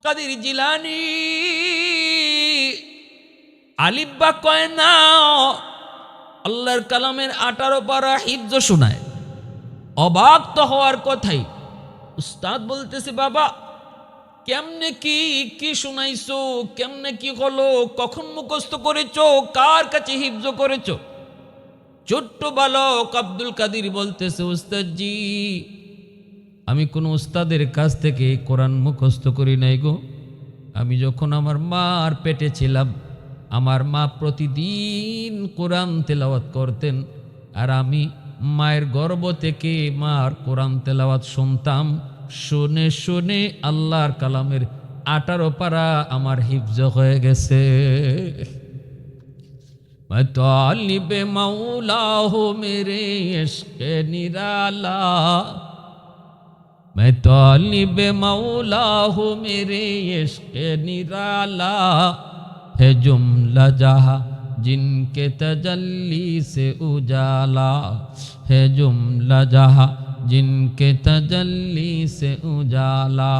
কাদের জিলানী আলিব্বা কয় না, আল্লাহর কালামের 18 পারা হিফজ শোনায়। অবাক তো হওয়ার কথাই। উস্তাদ বলতেছে, বাবা কেমনে কি শুনাইছো, কেমনে কি হলো, কখন মুখস্থ করেছো, কার কাছে হিফজ করেছো? ছোট্ট বালক আব্দুল কাদির বলতেছে, উস্তাদজি আমি কোন উস্তাদের কাছ থেকে কোরআন মুখস্থ করি নাই গো। আমি যখন আমার মার পেটে ছিলাম, আমার মা প্রতিদিন কোরআন তেলাওয়াত করতেন, আর আমি মায়ের গর্ভ থেকে মার কোরআন তেলাওয়াত শুনতাম। শুনে শুনে আল্লাহর কালামের 18 পারা আমার হিফজ হয়ে গেছে। मैं तालिब मौला हो मेरे इश्क निराला, मैं तालिब मौला हूँ मेरे इश्क निराला, है जुमला जहाँ जिनके तजल्ली से उजाला, है जुमला जहाँ जिनके तजल्ली से उजाला,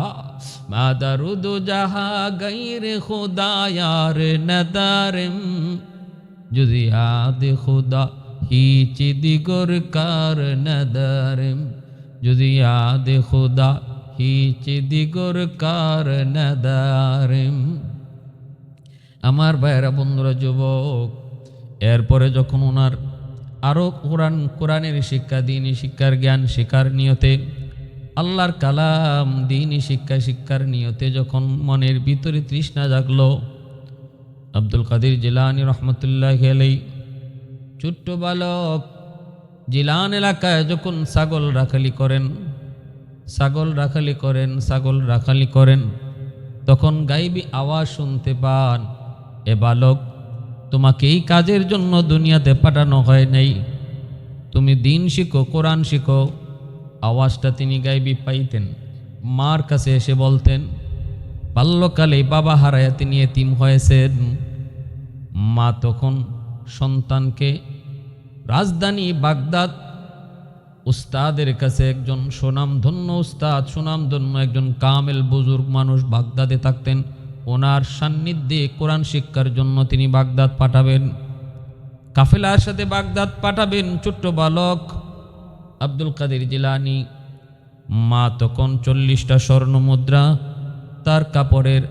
मा दरुद जहाँ गैर खुदा यार नदारिम, जुदी याद खुदा हिच दिगर कार नदारिम, जुदी याद खुदा हिच दिगर कार नदारिम। আমার ভাইয়েরা, বন্ধুরা, যুবক, এরপরে যখন ওনার আরও কোরআনের শিক্ষা, দিনী শিক্ষার জ্ঞান শিক্ষার নিয়তে, আল্লাহর কালাম দিনী শিক্ষার নিয়তে যখন মনের ভিতরে তৃষ্ণা জাগলো, আব্দুল কাদের জিলানী রহমতুল্লাহ আলাইহি ছোট্ট বালক জিলান এলাকায় যখন ছাগল রাখালি করেন, তখন গাইবি আওয়াজ শুনতে পান, এ বালক তোমাকে এই কাজের জন্য দুনিয়াতে পাঠানো হয় নাই, তুমি দিন শিখো, কোরআন শিখো। আওয়াজটা তিনি গাইবি পাইতেন। মার কাছে এসে বলতেন, বাল্যকালে বাবা হারায়া তিনি এতিম হয়েছেন। মা তখন সন্তানকে রাজধানী বাগদাদ উস্তাদের কাছে, একজন সুনামধন্য উস্তাদ, সুনামধন্য একজন কামেল বুজুর্গ মানুষ বাগদাদে থাকতেন, ওনার সান্নিধ্যে কোরআন শিক্ষার জন্য তিনি বাগদাদ পাঠাবেন, কাফেলার সাথে বাগদাদ পাঠাবেন ছোট্ট বালক আব্দুল কাদের জিলানী। মা তখন 40টা স্বর্ণ মুদ্রা তার কাপড়ের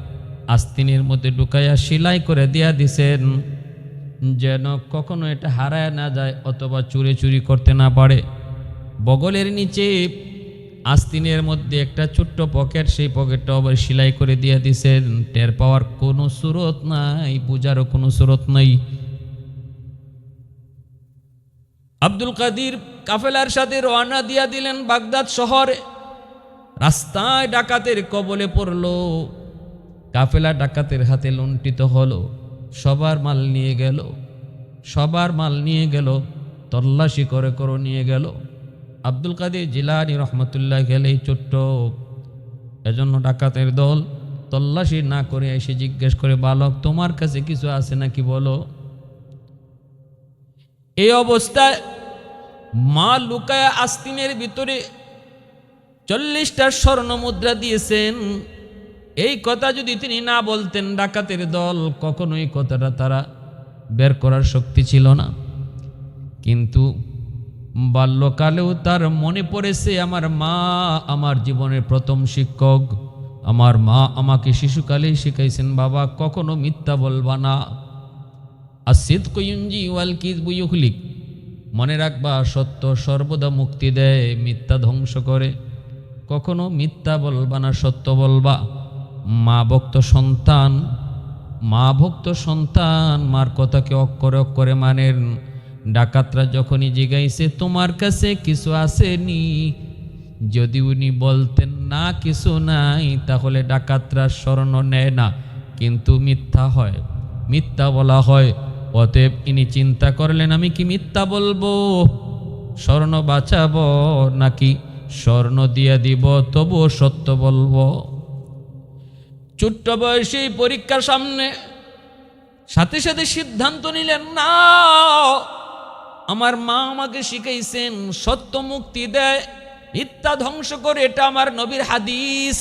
আস্তিনের মধ্যে ঢুকাইয়া সেলাই করে দিয়া দিছেন, যেন কখনো এটা হারায় না যায় অথবা চুরি করতে না পারে। বগলের নিচে আস্তিনের মধ্যে একটা ছোট্ট পকেট, সেই পকেটটা আবার সেলাই করে দিয়ে দিছেন। টের পাওয়ার কোনো সুরত নাই, বুঝারও কোনো সুরত নাই। আব্দুল কাদির কাফেলার সাথে রওনা দিয়া দিলেন বাগদাদ শহরে। রাস্তায় ডাকাতের কবলে পড়ল, কাফেলা ডাকাতের হাতে লুণ্ঠিত হলো, সবার মাল নিয়ে গেল, তল্লাশি করে নিয়ে গেল। আব্দুল কাদের জিলানী রহমতুল্লাহ আলাইহি ছোট্ট, এজন্য ডাকাতের দল তল্লাশি না করে এসে জিজ্ঞেস করে, বালক তোমার কাছে কিছু আছে নাকি বলো। এই অবস্থায় মা লুকায়া আস্তিনের ভিতরে 40টা স্বর্ণ মুদ্রা দিয়েছেন। এই কথা যদি তিনি না বলতেন, ডাকাতের দল কখনোই কথাটা তারা বের করার শক্তি ছিল না। কিন্তু বাল্যকালেও তার মনে পড়েছে, আমার মা আমার জীবনের প্রথম শিক্ষক, আমার মা আমাকে শিশুকালেই শিখাইছেন, বাবা কখনো মিথ্যা বলবা না, আসিদকু ইউনজি ওয়াল কিযবু ইউহলিক, মনে রাখবা সত্য সর্বদা মুক্তি দেয়, মিথ্যা ধ্বংস করে। কখনো মিথ্যা বলবা না, সত্য বলবা। মা ভক্ত সন্তান মার কথাকে অক্ষরে মানেন। ডাকাতরা যখনই জিগাইছে তোমার কাছে কিছু আসেনি, যদি উনি বলতেন না কিছু নাই, তাহলে ডাকাতরা স্বর্ণ নেয় না, কিন্তু মিথ্যা বলা হয়। অতএব ইনি চিন্তা করলেন, আমি কি মিথ্যা বলবো, স্বর্ণ বাঁচাবো, নাকি স্বর্ণ দিয়ে দিব তবুও সত্য বলবো। ছোট্ট বয়সী পরীক্ষার সাথে সাথে সিদ্ধান্ত নিলেন, না, আমার মা আমাকে শিখাইছেন সত্য মুক্তি দেয়, মিথ্যা ধ্বংস করে, এটা আমার নবীর হাদিস।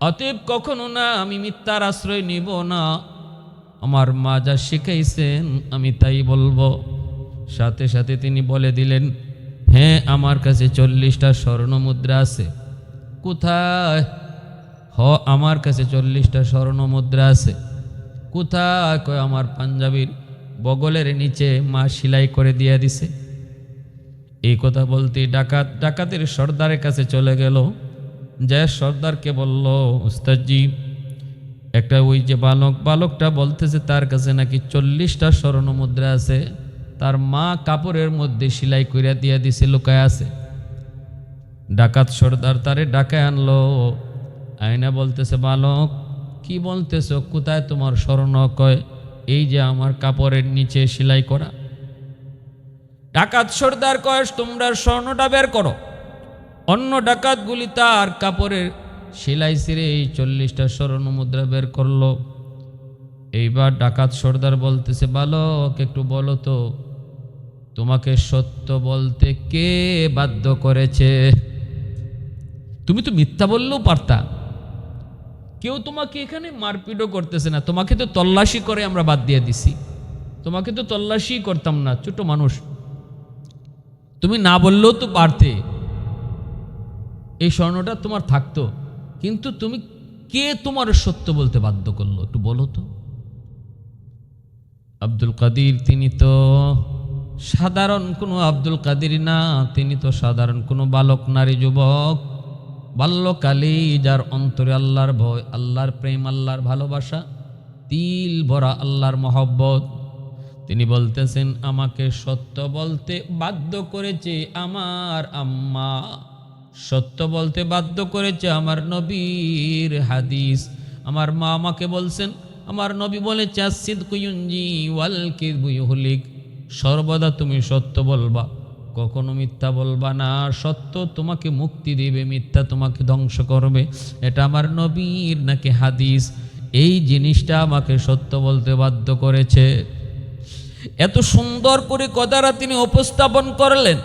অতএব কখনো না আমি মিথ্যার আশ্রয় নিব না, আমার মা যা শিখাইছেন আমি তাই বলবো। সাথে সাথে তিনি বলে দিলেন, হ্যাঁ আমার কাছে 40টা স্বর্ণ মুদ্রা আছে। কোথায়? আমার কাছে 40টা স্বর্ণ মুদ্রা আছে। কোথায়? কয় আমার পাঞ্জাবির বগলের নিচে মা সেলাই করে দিয়ে দিছে। এই কথা বলতে ডাকাতের সর্দারের কাছে চলে গেল, যে সর্দারকে বলল, উস্তাদজি একটা ওই যে বালকটা বলতেছে তার কাছে নাকি 40টা স্বর্ণ মুদ্রা আছে, তার মা কাপড়ের মধ্যে সেলাই করে দিয়ে দিছে, লুকায় আছে। ডাকাত সর্দার তারে ডাকায় আনলো, আয়না বলতেছে, বালক কি বলতেছ, কোথায় তোমার স্বর্ণ? কয় এই যে আমার কাপড়ের নিচে সেলাই করা। ডাকাত সর্দার কয়, তোমরা স্বর্ণটা বের করো। অন্য ডাকাতগুলি তার কাপড়ের সেলাই ছিঁড়ে এই 40টা স্বর্ণ মুদ্রা বের করলো। এইবার ডাকাত সর্দার বলতেছে, বালক একটু বলো তো, তোমাকে সত্য বলতে কে বাধ্য করেছে? তুমি তো মিথ্যা বললেও পারতা, কেউ তোমাকে এখানে মারপিটও করতেছে না, তোমাকে তো তল্লাশি করে আমরা বাদ দিয়ে দিছি, তোমাকে তো তল্লাশি করতাম না, ছোট মানুষ, তুমি না বললেও তো পারতে, এই স্বর্ণটা তোমার থাকতো, কিন্তু তুমি কে তোমার সত্য বলতে বাধ্য করলো একটু বলো তো। আব্দুল কাদির তিনি তো সাধারণ কোনো আব্দুল কাদির না, তিনি তো সাধারণ কোনো বালক নারী যুবক, বাল্যকালেই যার অন্তরে আল্লাহর ভয়, আল্লাহর প্রেম, আল্লাহর ভালোবাসা, দিল ভরা আল্লাহর মহব্বত। তিনি বলতেছেন, আমাকে সত্য বলতে বাধ্য করেছে আমার আম্মা, সত্য বলতে বাধ্য করেছে আমার নবীর হাদিস। আমার মা আমাকে বলছেন, আমার নবী বলেছে, আসিদকু ইউনজি ওয়াল কিযবু ইউহলিক, সর্বদা তুমি সত্য বলবা, কখনো মিথ্যা বলবা না, সত্য তোমাকে মুক্তি দিবে, মিথ্যা তোমাকে ধ্বংস করবে। এটা আমার নবীর নাকি হাদিস, এই জিনিসটা আমাকে সত্য বলতে বাধ্য করেছে। এত সুন্দর করে কথাটা তিনি উপস্থাপন করলেন।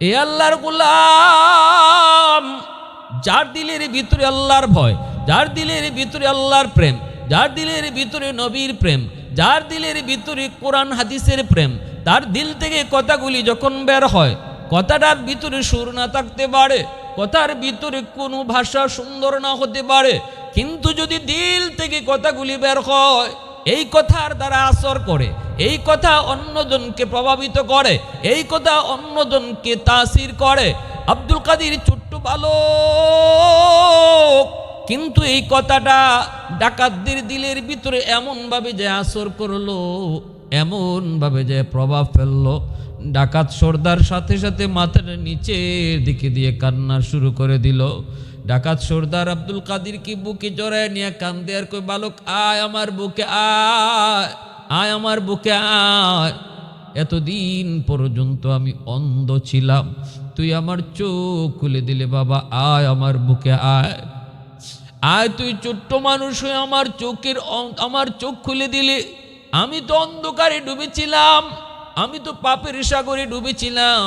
এ আল্লাহর গোলাম, যার দিলের ভিতরে আল্লাহর ভয়, যার দিলের ভিতরে আল্লাহর প্রেম, যার দিলের ভিতরে নবীর প্রেম, যার দিলের ভিতরে কোরআন হাদিসের প্রেম, তার দিল থেকে কথাগুলি যখন বের হয়, কথাটার ভিতরে সুর না থাকতে পারে, কথার ভিতরে কোনো ভাষা সুন্দর না হতে পারে, কিন্তু যদি দিল থেকে কথাগুলি বের হয়, এই কথার দ্বারা আসর করে, এই কথা অন্যজনকে প্রভাবিত করে, এই কথা অন্যজনকে তাসির করে। আব্দুল কাদির ছোট্ট বালক, কিন্তু এই কথাটা ডাকাতদের দিলের ভিতরে এমনভাবে যে আসর করলো, এমনভাবে যে প্রভাব ফেললো, ডাকাত সর্দার সাথে সাথে মাথাটা নিচের দিকে দিয়ে কান্না শুরু করে দিল। ডাকাত সর্দার আব্দুল কাদিরকে বুকে জড়ায় নিয়ে কান্দে আর কই, বালক আয় আমার বুকে আয়, আয় আমার বুকে আয়, এতদিন পর্যন্ত আমি অন্ধ ছিলাম, তুই আমার চোখ খুলে দিলে বাবা, আয় আমার বুকে আয়, আয় তুই ছোট্ট মানুষ হয়ে আমার চোখ খুলে দিলি। আমি তো অন্ধকারে ডুবেছিলাম, আমি তো পাপের সাগরে ডুবেছিলাম,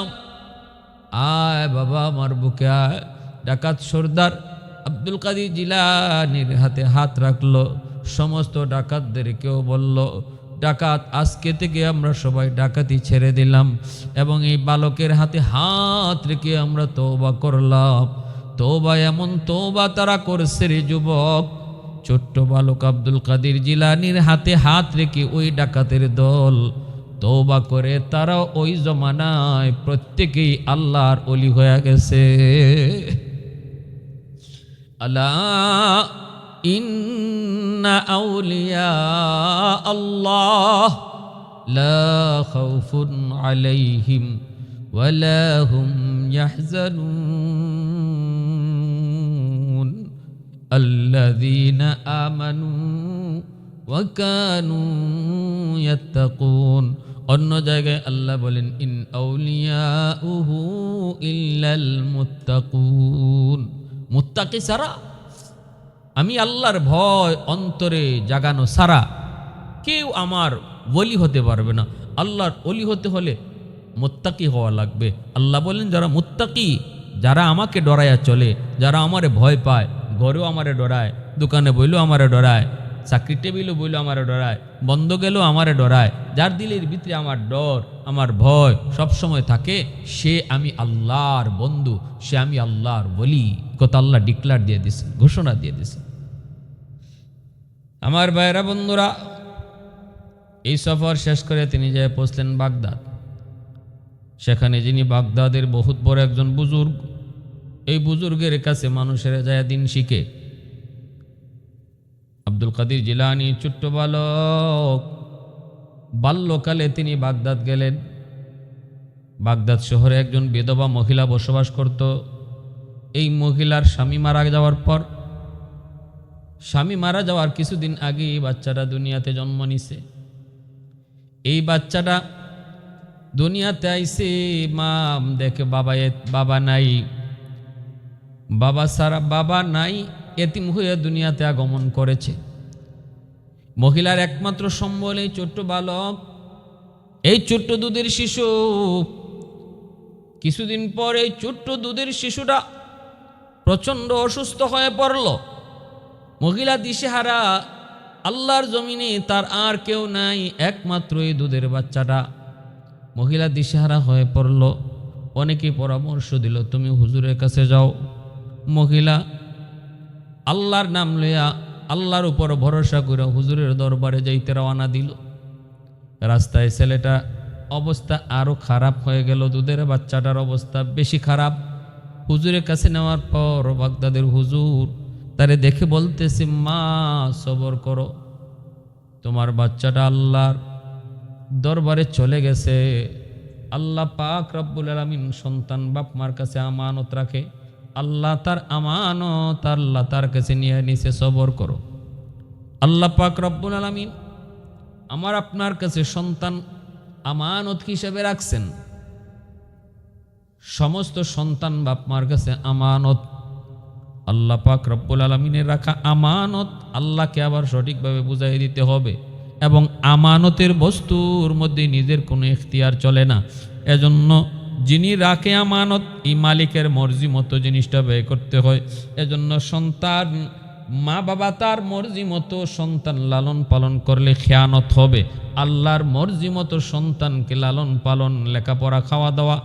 আয় বাবা আমার বুকে আয়। ডাকাত সর্দার আব্দুল কাদির জিলানীর হাতে হাত রাখলো, সমস্ত ডাকাতদেরকেও বলল, ডাকাত আজকে থেকে আমরা সবাই ডাকাতি ছেড়ে দিলাম এবং এই বালকের হাতে হাত রেখে আমরা তওবা করলাম। তওবা, এমন তওবা তারা করছে রে যুবক, ছোট্ট বালক আব্দুল কাদির জিলানীর হাতে হাত রেখে ওই ডাকাতের দল তওবা করে তারা ওই জমানায় প্রত্যেকেই আল্লাহর ওলি হয়ে গেছে। আলা ইন্না আউলিয়া আল্লাহ লা খাউফুন আলাইহিম ওয়ালা হুম ইয়াহজানুন আল্লাযীনা আমানু ওয়া কানু ইয়াত্তাকুন। অন্য জায়গায় আল্লাহ বলেন, ইন আউলিয়াউহু ইল্লাল মুত্তাকুন, মুত্তাকি ছাড়া, আমি আল্লাহর ভয় অন্তরে জাগানো ছাড়া কেউ আমার ওলি হতে পারবে না। আল্লাহর ওলি হতে হলে মুত্তাকি হওয়া লাগবে। আল্লাহ বলেন, যারা মুত্তাকি, যারা আমাকে ডরাইয়া চলে, যারা আমারে ভয় পায়, ঘরেও আমারে ডরায়, দোকানে বইলেও আমারে ডরায়, চাকরি টেবিলও বইলেও আমারে ডরায়, বন্ধ গেলেও আমারে ডরায়। যার দিলের ভিতরে আমার ডর, আমার ভয় সবসময় থাকে, সে আমি আল্লাহর বন্ধু, সে আমি আল্লাহর ওলি। কথা আল্লাহ ডিক্লার দিয়ে দিছে, ঘোষণা দিয়ে দিছে। আমার ভাইরা বন্ধুরা, এই সফর শেষ করে তিনি যে পৌঁছলেন বাগদাদ। সেখানে যিনি বাগদাদের বহুত বড় একজন বুজুর্গ, এই বুজুর্গের কাছে মানুষেরা যায় দিন শিখে। আব্দুল কাদের জিলানী ছোট্ট বালক, বাল্যকালে তিনি বাগদাদ গেলেন। বাগদাদ শহরে একজন বিধবা মহিলা বসবাস করত। এই মহিলার স্বামী মারা যাওয়ার পর, স্বামী মারা যাওয়ার কিছুদিন আগেই বাচ্চাটা দুনিয়াতে জন্ম নিছে। এই বাচ্চাটা দুনিয়াতে আইছে, মা দেখে বাবা নাই, বাবা নাই, এতিম হয়ে দুনিয়াতে আগমন করেছে। মহিলার একমাত্র সম্বল এই ছোট্ট বালক, এই ছোট্ট দুধের শিশু। কিছুদিন পর এই ছোট্ট দুধের শিশুটা প্রচণ্ড অসুস্থ হয়ে পড়ল। মহিলা দিশেহারা, আল্লাহর জমিনে তার আর কেউ নাই, একমাত্র এই দুধের বাচ্চাটা। মহিলা দিশেহারা হয়ে পড়ল। অনেকে পরামর্শ দিল, তুমি হুজুরের কাছে যাও। মহিলা আল্লাহর নাম লইয়া, আল্লাহর উপর ভরসা করে হুজুরের দরবারে যাইতে রওনা দিল। রাস্তায় ছেলেটা অবস্থা আরো খারাপ হয়ে গেল, দুধের বাচ্চাটার অবস্থা বেশি খারাপ। হুজুরের কাছে নেওয়ার পর বাগদাদের হুজুর তারে দেখে বলতেছে, মা সবর করো, তোমার বাচ্চাটা আল্লাহর দরবারে চলে গেছে। আল্লাহ পাক রব্বুল আলামিন সন্তান বাপ মার কাছে আমানত রাখে, আল্লাহ তার আমানত আল্লাহ তার কাছে নিয়ে নিছে, সবর করো। আল্লাহ পাক রব্বুল আলামিন আমার আপনার কাছে সন্তান আমানত হিসেবে রাখছেন। সমস্ত সন্তান বাপ মার কাছে আমানত, আল্লাহ পাক রব্বুল আলামিনের রাখা আমানত আল্লাহকে আবার সঠিকভাবে বুঝাই দিতে হবে। এবং আমানতের বস্তুর মধ্যে নিজের কোনো ইখতিয়ার চলে না। এজন্য যিনি রাখে আমানত, এই মালিকের মর্জি মতো জিনিসটা ব্যয় করতে হয়। এজন্য সন্তান, মা বাবা তার মর্জি মতো সন্তান লালন পালন করলে খেয়ানত হবে। আল্লাহর মর্জি মতো সন্তানকে লালন পালন, লেখাপড়া, খাওয়া দাওয়া,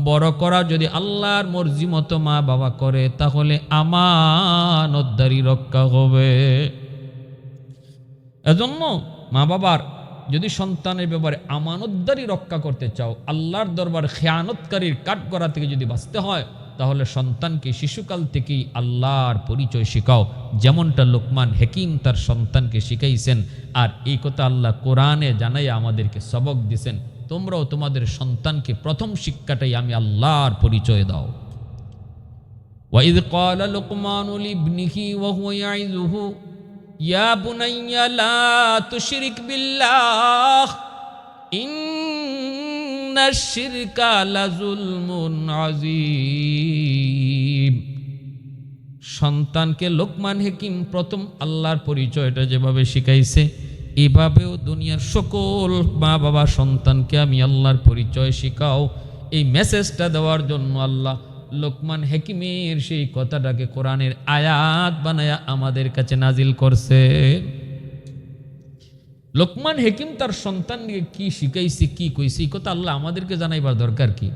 বড় করা যদি আল্লাহর মর্জি মতো মা বাবা করে, তাহলে আমানতদারি রক্ষা হবে। এজন্য মা বাবার যদি সন্তানের ব্যাপারে আমানতদারি রক্ষা করতে চাও, আল্লাহর দরবার খেয়ানতকারীর কাঠগড়া থেকে যদি বাঁচতে হয়, তাহলে সন্তানকে শিশুকাল থেকেই আল্লাহর পরিচয় শিখাও, যেমনটা লোকমান হাকিম তার সন্তানকে শিখাইছেন। আর এই কথা আল্লাহ কোরআনে জানাই আমাদেরকে সবক দিছেন, তোমরাও তোমাদের সন্তানকে প্রথম শিক্ষাটাই আমি আল্লাহর পরিচয় দাও। ওয়াইদ ক্বালা লুকমানু লিবনিহি ওয়া হুয়া ইয়াইযুহু ইয়া বুনাইয়া লা তুশরিক বিল্লাহ ইন্নাশ শিরকা লাযুলমুন আযীম। সন্তানকে লোকমান হাকিম প্রথম আল্লাহর পরিচয়টা যেভাবে শিখাইছে, এভাবেও দুনিয়ার সকল মা বাবা সন্তানকে আমি আল্লাহর পরিচয় শিখাও, এই মেসেজটা দেওয়ার জন্য আল্লাহ লোকমান হাকিমের সেই কথাটাকে কোরআনের আয়াত বানায়া আমাদের কাছে নাজিল করছে। লোকমান হাকিম তার সন্তানকে কি শিখাইছে, কি কইছে, এই কথা আল্লাহ আমাদেরকে জানাইবার দরকার কি?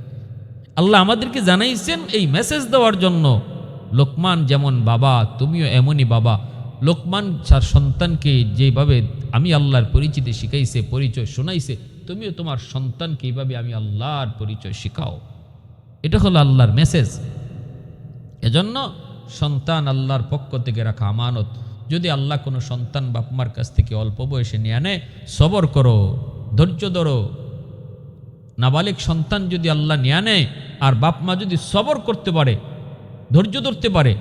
আল্লাহ আমাদেরকে জানাইছেন এই মেসেজ দেওয়ার জন্য। লোকমান যেমন বাবা, তুমিও এমনই বাবা। লোকমান তার সন্তানকে যেভাবে আমি আল্লাহর পরিচিতি শিখাইছে, পরিচয় শোনাইছে, তুমিও তোমার সন্তানকে এইভাবে আমি আল্লাহর পরিচয় শিখাও। এটা হলো আল্লাহর মেসেজ। এজন্য সন্তান আল্লাহর পক্ষ থেকে রাখা আমানত। যদি আল্লাহ কোনো সন্তান বাপমার কাছ থেকে অল্প বয়সে নিয়ে আনে, সবর করো, ধৈর্য ধরো। নাবালিক সন্তান যদি আল্লাহ নিয়ে আনে আর বাপমা যদি সবর করতে পারে, ধৈর্য ধরতে পারে,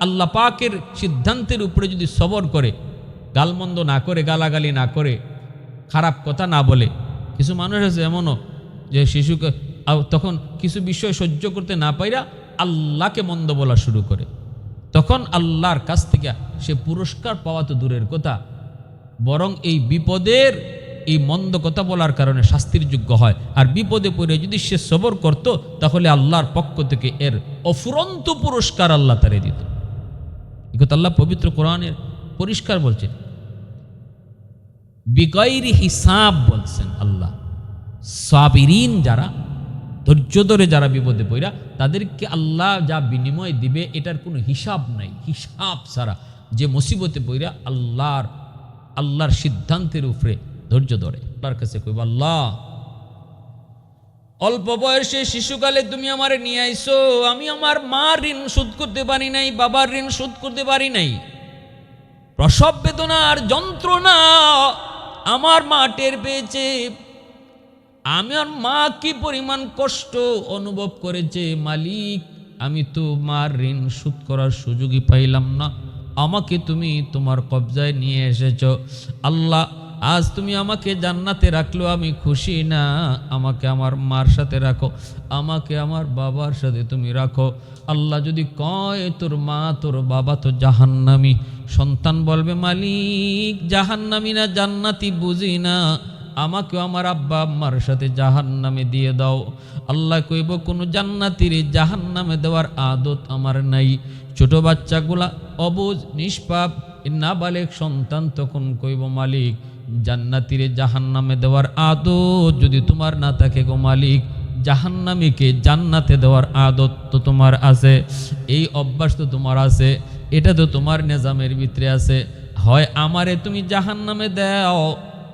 আল্লাহ পাকের সিদ্ধান্তের উপরে যদি সবর করে, গালমন্দ না করে, গালাগালি না করে, খারাপ কথা না বলে। কিছু মানুষ আছে এমনও যে শিশুকে তখন কিছু বিষয় সহ্য করতে না পাইরা আল্লাহকে মন্দ বলা শুরু করে, তখন আল্লাহর কাছ থেকে সে পুরস্কার পাওয়া তো দূরের কথা, বরং এই বিপদের এই মন্দ কথা বলার কারণে শাস্তির যোগ্য হয়। আর বিপদে পড়ে যদি সে সবর করত তাহলে আল্লাহর পক্ষ থেকে এর অফুরন্ত পুরস্কার আল্লাহ তারে দিত। এই কথা আল্লাহ পবিত্র কোরআনের পরিষ্কার বলছেন, বিগাইরি হিসাব বলছেন আল্লাহ। সাবিরিন যারা, ধৈর্য ধরে যারা বিপদে পড়া, তাদেরকে আল্লাহ যা বিনিময় দিবে এটার কোনো হিসাব নাই। হিসাব ছাড়া যে মুসিবতে পড়া আল্লাহর সিদ্ধান্তের উপরে ধৈর্য ধরে, আল্লাহর কাছে কইব, আল্লাহ অল্প বয়সে শিশুকালে তুমি আমারে নিয়ে আইছো, আমি আমার মার ঋণ শোধ করতে পারি নাই, বাবার ঋণ শোধ করতে পারি নাই। প্রসব বেদনার যন্ত্রণা আমার মা টের পেয়েছে, আমার মা কি পরিমাণ কষ্ট অনুভব করেছে। মালিক, আমি তো মার ঋণ শোধ করার সুযোগই পাইলাম না, আমাকে তুমি তোমার কবজায় নিয়ে এসেছ। আল্লাহ, আজ তুমি আমাকে জান্নাতে রাখলো, আমি খুশি না। আমাকে আমার মার সাথে রাখো, আমাকে আমার বাবার সাথে তুমি রাখো। আল্লাহ যদি কয় তোর মা তোর বাবা তো জাহান্নামী, সন্তান বলবে, মালিক জাহান্নামী না জান্নাতি বুঝি না, আমাকেও আমার আব্বা আম্মার সাথে জাহান্নামে দিয়ে দাও। আল্লাহ কইব, কোনো জান্নাতির জাহান্নামে দেওয়ার আদত আমার নাই। ছোট বাচ্চাগুলা অবুঝ নিষ্পাপ নাবালেগ সন্তান তখন কইব, মালিক জান্নাতিরে জাহান্নামে দেওয়ার আদত যদি তোমার না থাকে গো মালিক, জাহান্নামীকে জান্নাতে দেওয়ার আদত তো তোমার আছে, এই অভ্যাস তো তোমার আছে, এটা তো তোমার নিজামের ভিতরে আছে। হয় আমারে তুমি জাহান্নামে দাও,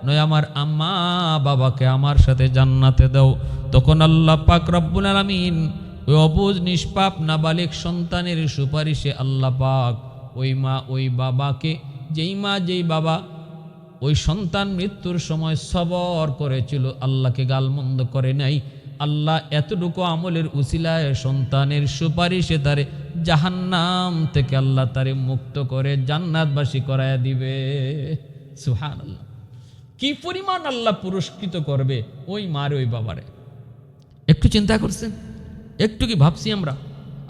নয় আমার আম্মা বাবাকে আমার সাথে জান্নাতে দাও। তখন আল্লাহ পাক রব্বুল আলামিন ওই অবুঝ নিষ্পাপ নাবালিগ সন্তানের সুপারিশে আল্লাহ পাক ওই মা ওই বাবাকে, যেই মা যেই বাবা ওই সন্তান মৃত্যুর সময় সবর করেছিল, আল্লাহকে গালমন্দ করে নাই, আল্লাহ এতটুকু আমলের উসিলায় সন্তানের সুপারিশে তারে জাহান্নাম থেকে আল্লাহ তারে মুক্ত করে জান্নাতবাসী করায়া দিবে। সুবহানাল্লাহ, কি পরিমাণ আল্লাহ পুরস্কৃত করবে ওই মারে ওই বাবারে। একটু চিন্তা করছেন? একটু কি ভাবছি আমরা?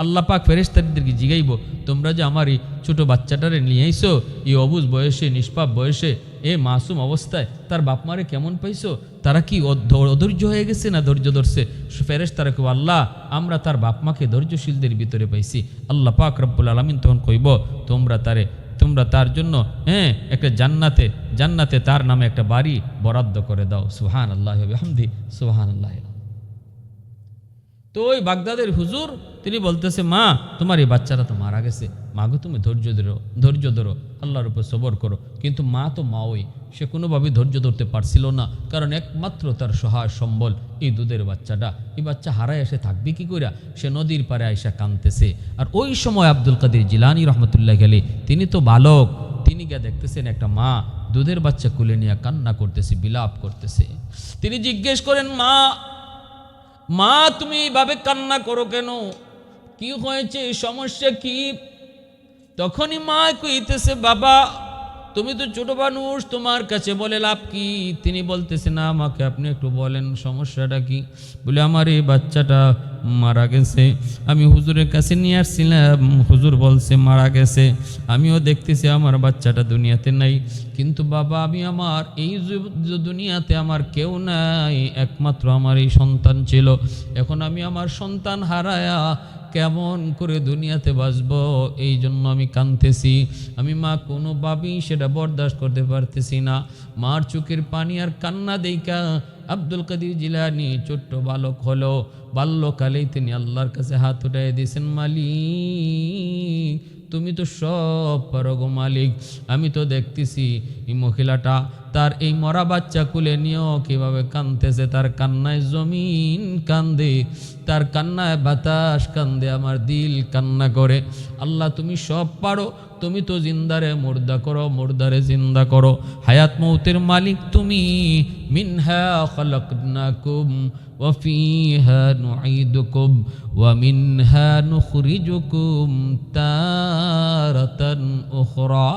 আল্লাহ পাক ফেরেশতাদেরকে জিগাইব, তোমরা যে আমার এই ছোটো বাচ্চাটারে নিয়ে আইছো এই অবুঝ বয়সে নিষ্পাপ বয়সে এ মাসুম অবস্থায়, তার বাপ মারে কেমন পাইছো? তারা কি অধৈর্য হয়ে গেছে না ধৈর্য ধরছে? ফেরেশতারা কইব, আল্লাহ আমরা তার বাপ মাকে ধৈর্যশীলদের ভিতরে পাইছি। আল্লাহ পাক রব্বুল আলামিন তখন কইব, তোমরা তার জন্য একটা জান্নাতে তার নামে একটা বাড়ি বরাদ্দ করে দাও। সুবহানাল্লাহি ওয়া বিহামদি, সুবহানাল্লাহ। তো ওই বাগদাদের হুজুর তিনি বলতেছে, মা তোমার এই বাচ্চারা তো মারা গেছে, মাগো তুমি ধৈর্য ধরো, আল্লাহর উপর সবর করো। কিন্তু মা তো মাওই, সে কোনোভাবেই ধৈর্য ধরতে পারছিল না, কারণ একমাত্র তার সহায় সম্বল এই দুধের বাচ্চাটা। এই বাচ্চা হারায় এসে থাকবে কি কইরা? সে নদীর পারে আইসা কাঁদতেছে। আর ওই সময় আব্দুল কাদের জিলানী রহমতুল্লাহ আলাইহি তিনি তো বালক, তিনি গিয়ে দেখতেছেন একটা মা দুধের বাচ্চা কুলে নিয়ে কান্না করতেছে, বিলাপ করতেছে। তিনি জিজ্ঞেস করেন, মা তুমি এইভাবে কান্না করো কেন? কি হয়েছে, সমস্যা কি? তখনই মা কইতেছে, বাবা তুমি তো ছোট মানুষ, তোমার কাছে বলে লাভ কি? তিনি বলতেছে, না আমাকে আপনি একটু বলেন সমস্যাটা কি? বলে, আমার এই বাচ্চাটা মারা গেছে, আমি হুজুরের কাছে নিয়ে আসছিলাম, হুজুর বলছে মারা গেছে, আমিও দেখতেছি আমার বাচ্চাটা দুনিয়াতে নাই। কিন্তু বাবা আমি আমার এই দুনিয়াতে আমার কেউ নাই, একমাত্র আমার এই সন্তান ছিল। এখন আমি আমার সন্তান হারায়া কেমন করে দুনিয়াতে বাঁচবো, এই জন্য আমি কাঁদতেছি। আমি মা কোনোভাবেই সেটা বরদাস্ত করতে পারতেছি না। মার চোখের পানি আর কান্না দেইকা আব্দুল কাদের জিলানী ছোট্ট বালক হলো, বাল্যকালেই তিনি আল্লাহর কাছে হাত উঠাই দিয়েছেন, মালিক তুমি তো সব পারো গো মালিক। আমি তো দেখতেছি এই মহিলাটা তার এই মরা বাচ্চা কুলে নিয়েও কীভাবে কাঁদতেছে, তার কান্নায় জমিন কান্দে, তার কান্নায় বাতাস কান্দে, আমার দিল কান্না করে। আল্লাহ তুমি সব পারো, তুমি তো জিন্দারে মুর্দা করো, মুর্দারে জিন্দা করো, হায়াত মৌতের মালিক তুমি। মিনহা খালাকনাকুম ওয়া ফিহা নুঈদুকুম ওয়া মিনহা নুখরিজুকুম তারাতান উখরা।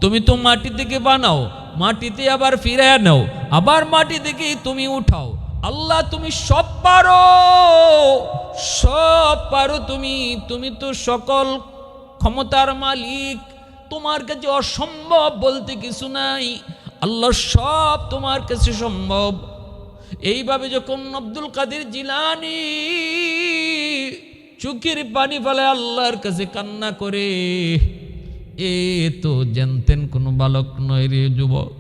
তুমি তো মাটি থেকে বানাও, মাটিতে আবার ফিরায় নাও, আবার মাটি থেকেই তুমি উঠাও। আল্লাহ তুমি সব পারো, সব পারো তুমি তো সকল ক্ষমতার মালিক, তোমার কাছে অসম্ভব বলতে কিছু নাই। আল্লাহ সব তোমার কাছে সম্ভব। এইভাবে যখন আব্দুল কাদের জিলানী চোখের পানি ফেলে আল্লাহর কাছে কান্না করে, এ তো জানতেন কোনো বালক নয় রে যুবক।